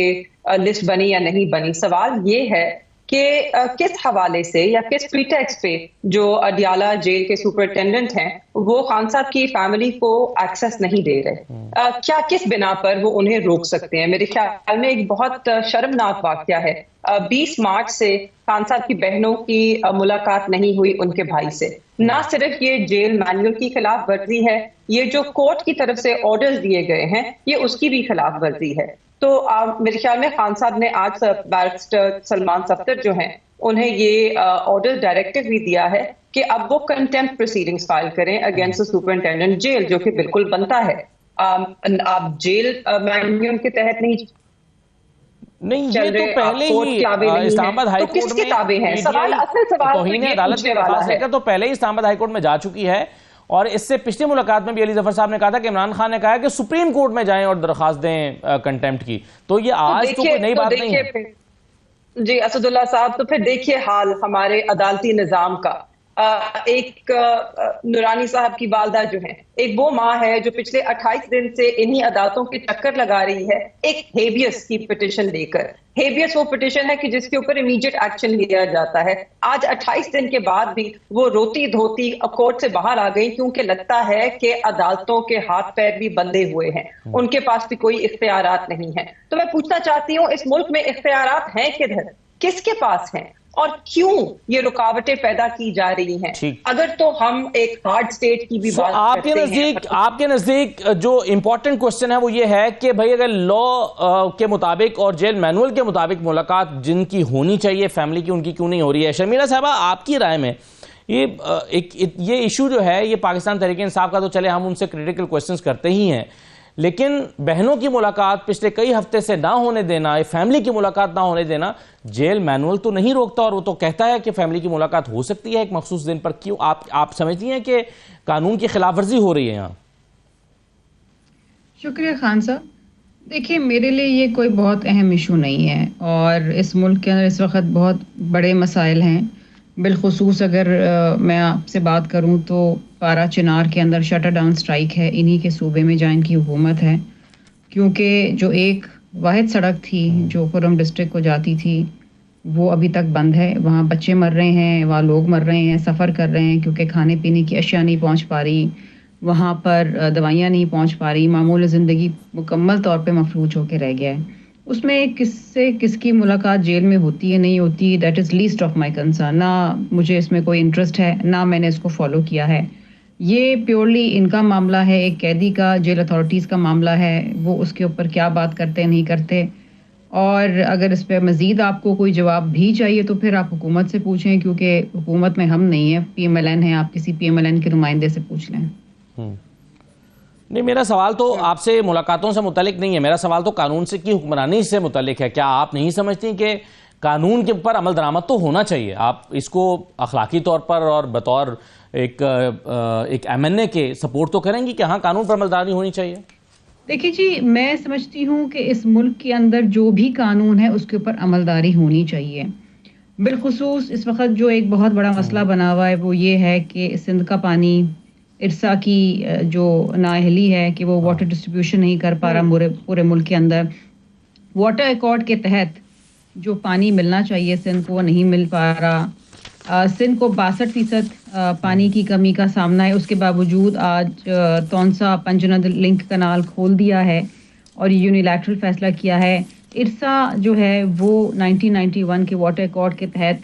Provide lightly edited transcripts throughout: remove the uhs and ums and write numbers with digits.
List बनी या नहीं बनी। सवाल ये है कि किस हवाले से या किस प्रीटेक्स्ट पे जो अडियाला जेल के सुपरिटेंडेंट हैं वो खान साहब की फैमिली को एक्सेस नहीं दे रहे। क्या किस बिना पर वो उन्हें रोक सकते हैं? मेरे ख्याल में एक बहुत शर्मनाक वाकया है। 20 मार्च से खान साहब की बहनों की मुलाकात नहीं हुई उनके भाई से। ना सिर्फ ये जेल मैनुअल की खिलाफ वर्जी है, ये जो कोर्ट की तरफ से ऑर्डर्स दिए गए हैं ये उसकी भी खिलाफ वर्जी है। तो मेरे ख्याल में खान साहब ने आज बैरिस्टर सलमान सफ्दर जो हैं उन्हें ये ऑर्डर डायरेक्टिव भी दिया है कि अब वो कंटेम्प्ट प्रोसीडिंग्स फाइल करें अगेंस्ट द सुपरिटेंडेंट जेल, जो कि बिल्कुल बनता है। आप जेल मैनुअल के तहत नहीं ये तो पहले ही इस्लामाबाद हाई कोर्ट में किताबें हैं। सवाल असल सवाल तौहीन अदालत के दरखास्त लेकर तो पहले ही इस्लामाबाद हाई कोर्ट में जा चुकी है। और इससे पिछली मुलाकात में भी अली जफर साहब ने कहा था कि इमरान खान ने कहा कि सुप्रीम कोर्ट में जाएं और दरखास्त दें कंटेम्प्ट की। तो ये आज तो कोई नई बात नहीं है जी असदुल्ला साहब। तो फिर देखिए हाल हमारे अदालती निजाम का। एक नूरानी साहब की वालदा जो है, एक वो माँ है जो पिछले 28 दिन से इन्हीं अदालतों के चक्कर लगा रही है एक हेबियस की पिटिशन लेकर। हेबियस वो पिटिशन है कि जिसके ऊपर इमीडिएट एक्शन लिया जाता है। आज 28 दिन के बाद भी वो रोती धोती कोर्ट से बाहर आ गई क्योंकि लगता है कि अदालतों के हाथ पैर भी बंधे हुए हैं, उनके पास भी कोई इख्तियारात नहीं है। तो मैं पूछना चाहती हूँ इस मुल्क में इख्तियारात हैं किधर, किसके पास हैं और क्यों ये रुकावटें पैदा की जा रही हैं? अगर तो हम एक हार्ड स्टेट की भी बात आपके नजदीक जो इंपॉर्टेंट क्वेश्चन है वो ये है कि भाई अगर लॉ के मुताबिक और जेल मैनुअल के मुताबिक मुलाकात जिनकी होनी चाहिए फैमिली की, उनकी क्यों नहीं हो रही है? शर्मिला साहबा, आपकी राय में ये इशू जो है ये पाकिस्तान तहरीक इंसाफ का तो चले हम उनसे क्रिटिकल क्वेश्चंस करते ही हैं, लेकिन बहनों की मुलाकात पिछले कई हफ्ते से ना होने देना, फैमिली की मुलाकात ना होने देना, जेल मैनुअल तो नहीं रोकता और वो तो कहता है कि फैमिली की मुलाकात हो सकती है एक मखसूस दिन पर। क्यों आप समझती हैं कि कानून की खिलाफ वर्जी हो रही है यहाँ? शुक्रिया खान साहब। देखिए, मेरे लिए ये कोई बहुत अहम इशू नहीं है और इस मुल्क के अंदर इस वक्त बहुत बड़े मसाइल हैं। बिलखुसूस अगर मैं आपसे बात करूं तो पारा चिनार के अंदर शटर डाउन स्ट्राइक है इन्हीं के सूबे में जहाँ इनकी हुकूमत है, क्योंकि जो एक वाहिद सड़क थी जो खुर्रम डिस्ट्रिक्ट को जाती थी वो अभी तक बंद है। वहाँ बच्चे मर रहे हैं, वहाँ लोग मर रहे हैं, सफ़र कर रहे हैं क्योंकि खाने पीने की अशिया नहीं पहुँच पा रही, वहाँ पर दवाइयाँ नहीं पहुँच पा रही, मामूल ज़िंदगी मुकम्मल तौर पर मफलूज होकर रह गया है। उसमें किससे किसकी मुलाकात जेल में होती है नहीं होती, that is least of my concern. ना मुझे इसमें कोई इंटरेस्ट है, ना मैंने इसको फॉलो किया है। ये प्योरली इनका मामला है, एक कैदी का, जेल अथॉरिटीज़ का मामला है, वो उसके ऊपर क्या बात करते हैं नहीं करते। और अगर इस पर मज़ीद आपको कोई जवाब भी चाहिए तो फिर आप हुकूमत से पूछें, क्योंकि हुकूमत में हम नहीं हैं, PMLN है, आप किसी PMLN के नुमाइंदे से पूछ लें। नहीं, मेरा सवाल तो आपसे मुलाकातों से मुतालिक नहीं है, मेरा सवाल तो कानून से की हुक्मरानी से मुतालिक है। क्या आप नहीं समझती कि कानून के ऊपर अमल दरामद तो होना चाहिए? आप इसको अखलाकी तौर पर और बतौर एक MNA के सपोर्ट तो करेंगी कि हाँ कानून पर अमलदारी होनी चाहिए? देखिए जी, मैं समझती हूँ कि इस मुल्क के अंदर जो भी कानून है उसके ऊपर अमलदारी होनी चाहिए। बिलखुसूस इस वक्त जो एक बहुत बड़ा मसला बना हुआ है वो ये है कि सिंध का पानी, इरसा की जो नाअहली है कि वो वाटर डिस्ट्रीब्यूशन नहीं कर पा रहा पूरे मुल्क के अंदर। वाटर अकॉर्ड के तहत जो पानी मिलना चाहिए सिंध को वो नहीं मिल पा रहा। सिंध को 62% पानी की कमी का सामना है, उसके बावजूद आज तौंसा पंजनद लिंक कनाल खोल दिया है और यूनिलैटरल फैसला किया है। इरसा जो है वो 1991 के वाटर अकॉर्ड के तहत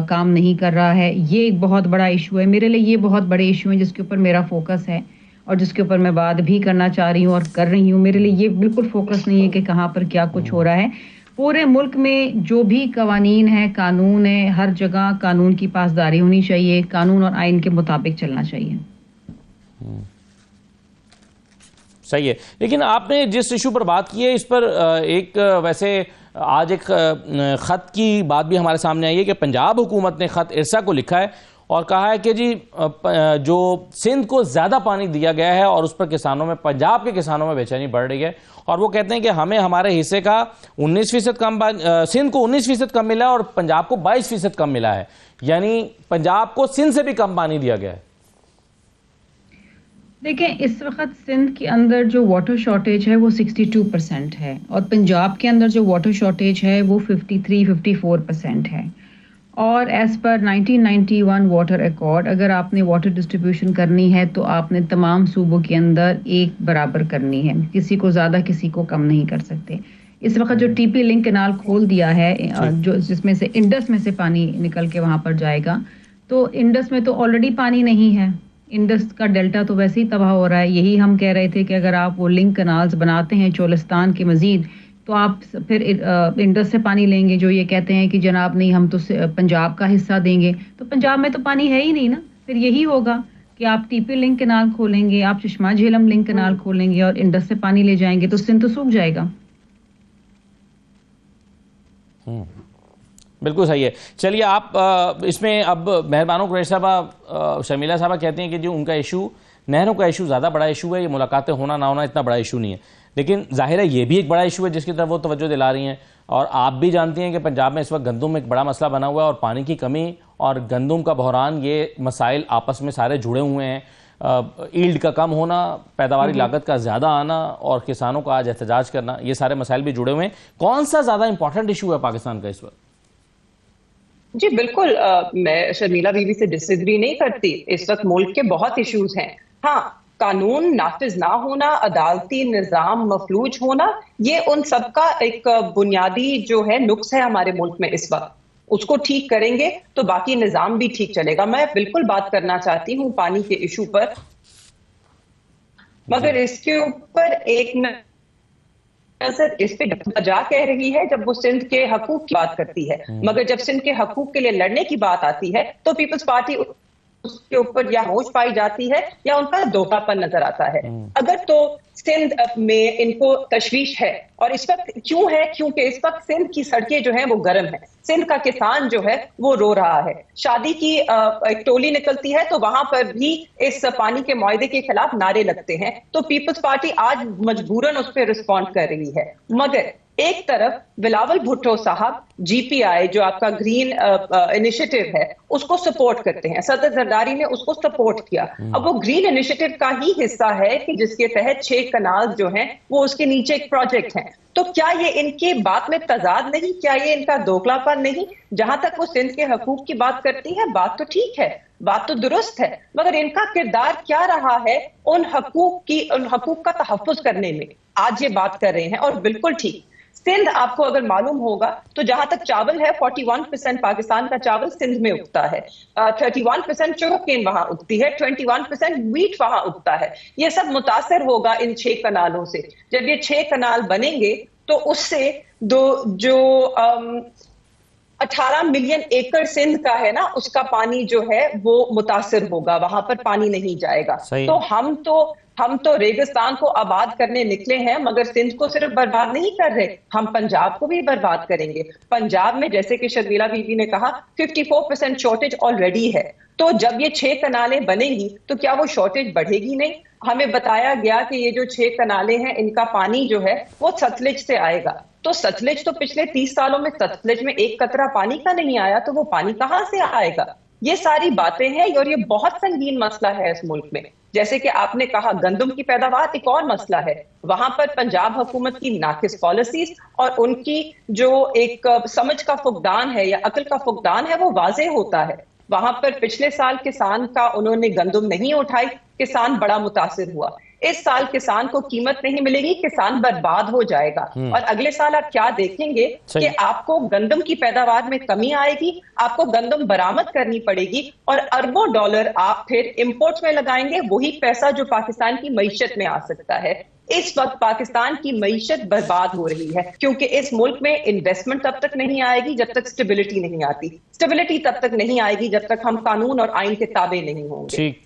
काम नहीं कर रहा है। ये एक बहुत बड़ा इशू है मेरे लिए, ये बहुत बड़े इशू हैं जिसके ऊपर मेरा फोकस है और जिसके ऊपर मैं बात भी करना चाह रही हूँ और कर रही हूँ। मेरे लिए ये बिल्कुल फोकस नहीं है कि कहाँ पर क्या कुछ हो रहा है। पूरे मुल्क में जो भी कवानीन है, कानून है, हर जगह कानून की पासदारी होनी चाहिए, कानून और आइन के मुताबिक चलना चाहिए। सही है, लेकिन आपने जिस इशू पर बात की है इस पर एक वैसे आज एक ख़त की बात भी हमारे सामने आई है कि पंजाब हुकूमत ने ख़त इरसा को लिखा है और कहा है कि जी जो सिंध को ज़्यादा पानी दिया गया है और उस पर किसानों में, पंजाब के किसानों में बेचैनी बढ़ रही है और वो कहते हैं कि हमें हमारे हिस्से का 19% कम, सिंध को 19% कम मिला और पंजाब को 22% कम मिला है, यानी पंजाब को सिंध से भी कम पानी दिया गया है। देखें, इस वक्त सिंध के अंदर जो वाटर शॉर्टेज है वो 62% है, और पंजाब के अंदर जो वाटर शॉर्टेज है वो 53-54% है। और एज पर 1991 वाटर अकॉर्ड, अगर आपने वाटर डिस्ट्रीब्यूशन करनी है तो आपने तमाम सूबों के अंदर एक बराबर करनी है, किसी को ज़्यादा किसी को कम नहीं कर सकते। इस वक्त जो टीपी लिंक कैनाल खोल दिया है, जो जिसमें से इंडस में से पानी निकल के वहाँ पर जाएगा, तो इंडस में तो ऑलरेडी पानी नहीं है, इंडस का डेल्टा तो वैसे ही तबाह हो रहा है। यही हम कह रहे थे कि अगर आप वो लिंक कनाल्स बनाते हैं चोलिस्तान के मजीद, तो आप फिर इंडस से पानी लेंगे। जो ये कहते हैं कि जनाब नहीं, हम तो पंजाब का हिस्सा देंगे, तो पंजाब में तो पानी है ही नहीं ना। फिर यही होगा कि आप टीपी लिंक कैनाल खोलेंगे, आप चश्मा झेलम लिंक कैनाल खोलेंगे और इंडस से पानी ले जाएंगे, तो सिंध तो सूख जाएगा। बिल्कुल सही है। चलिए, आप इसमें अब मेहरबानों कुरैशी साहबा, शर्मिला साहबा कहती हैं कि जो उनका इशू, नहरों का इशू ज़्यादा बड़ा इशू है, ये मुलाकातें होना ना होना इतना बड़ा इशू नहीं है, लेकिन जाहिर है ये भी एक बड़ा इशू है जिसकी तरफ वो तवज्जो दिला रही हैं। और आप भी जानती हैं कि पंजाब में इस वक्त गंदम एक बड़ा मसला बना हुआ है, और पानी की कमी और गंदम का बहरान, ये मसाइल आपस में सारे जुड़े हुए हैं। ईल्ड का कम होना, पैदावारी लागत का ज़्यादा आना और किसानों का आज एहतजाज करना, ये सारे मसाइल भी जुड़े हुए हैं। कौन सा ज़्यादा इंपॉर्टेंट इशू है पाकिस्तान का इस वक्त? जी बिल्कुल, मैं शर्मिला बीवी से डिसएग्री नहीं करती। इस वक्त मुल्क के बहुत इश्यूज हैं। हाँ, कानून नाफिज ना होना, अदालती निजाम मफलूज होना, ये उन सब का एक बुनियादी जो है नुक्स है हमारे मुल्क में इस वक्त। उसको ठीक करेंगे तो बाकी निजाम भी ठीक चलेगा। मैं बिल्कुल बात करना चाहती हूँ पानी के इशू पर, मगर इसके ऊपर एक नजर इस पे वजह कह रही है जब वो सिंध के हकूक की बात करती है, मगर जब सिंध के हकूक के लिए लड़ने की बात आती है तो पीपल्स पार्टी उसके ऊपर या होश पाई जाती है या उनका दोहरापन नजर आता है। अगर तो सिंध में इनको तशवीश है, और इस वक्त क्यों है? क्योंकि इस वक्त सिंध की सड़कें जो हैं वो गर्म है, सिंध का किसान जो है वो रो रहा है। शादी की एक टोली निकलती है तो वहां पर भी इस पानी के मुआहदे के खिलाफ नारे लगते हैं, तो पीपल्स पार्टी आज मजबूरन उस पर रिस्पॉन्ड कर रही है। मगर एक तरफ बिलावल भुट्टो साहब जीपीआई, जो आपका ग्रीन इनिशिएटिव है, उसको सपोर्ट करते हैं। सदर जरदारी ने उसको सपोर्ट किया। अब वो ग्रीन इनिशिएटिव का ही हिस्सा है कि जिसके तहत 6 कनाल जो हैं वो उसके नीचे एक प्रोजेक्ट है। तो क्या ये इनके बात में तजाद नहीं? क्या ये इनका दोगलापन नहीं? जहां तक वो सिंध के हकूक की बात करती है, बात तो ठीक है, बात तो दुरुस्त है, मगर इनका किरदार क्या रहा है उन हकूक का तहफ्फुज करने में? आज ये बात कर रहे हैं और बिल्कुल ठीक। सिंध, आपको अगर मालूम होगा तो जहां तक चावल है, 41% पाकिस्तान का चावल सिंध में उगता है, 31% शुगरकेन वहां उगती है, 21% व्हीट वहां उगता है। ये सब मुतासर होगा इन 6 कनालों से। जब ये 6 कनाल बनेंगे तो उससे जो 18 मिलियन एकड़ सिंध का है ना, उसका पानी जो है वो मुतासर होगा, वहां पर पानी नहीं जाएगा। तो हम तो रेगिस्तान को आबाद करने निकले हैं, मगर सिंध को सिर्फ बर्बाद नहीं कर रहे, हम पंजाब को भी बर्बाद करेंगे। पंजाब में, जैसे कि शर्मिला बीवी ने कहा, 54% शॉर्टेज ऑलरेडी है। तो जब ये 6 कनालें बनेंगी तो क्या वो शॉर्टेज बढ़ेगी नहीं? हमें बताया गया कि ये जो 6 कनालें हैं, इनका पानी जो है वो सतलुज से आएगा। तो सतलुज तो पिछले 30 सालों में सतलुज में एक कतरा पानी का नहीं आया, तो वो पानी कहां से आएगा? ये सारी बातें हैं और ये बहुत संगीन मसला है इस मुल्क में। जैसे कि आपने कहा, गंदम की पैदावार एक और मसला है। वहां पर पंजाब हुकूमत की नाकिस पॉलिसीज और उनकी जो एक समझ का फुकदान है या अकल का फुकदान है वो वाजे होता है। वहां पर पिछले साल किसान का उन्होंने गंदम नहीं उठाई, किसान बड़ा मुतासिर हुआ। इस साल किसान को कीमत नहीं मिलेगी, किसान बर्बाद हो जाएगा। और अगले साल आप क्या देखेंगे कि आपको गंदम की पैदावार में कमी आएगी, आपको गंदम बरामद करनी पड़ेगी और अरबों डॉलर आप फिर इंपोर्ट में लगाएंगे, वही पैसा जो पाकिस्तान की मईशत में आ सकता है। इस वक्त पाकिस्तान की मईशत बर्बाद हो रही है क्योंकि इस मुल्क में इन्वेस्टमेंट तब तक नहीं आएगी जब तक स्टेबिलिटी नहीं आती। स्टेबिलिटी तब तक नहीं आएगी जब तक हम कानून और आइन के ताबे नहीं होंगे।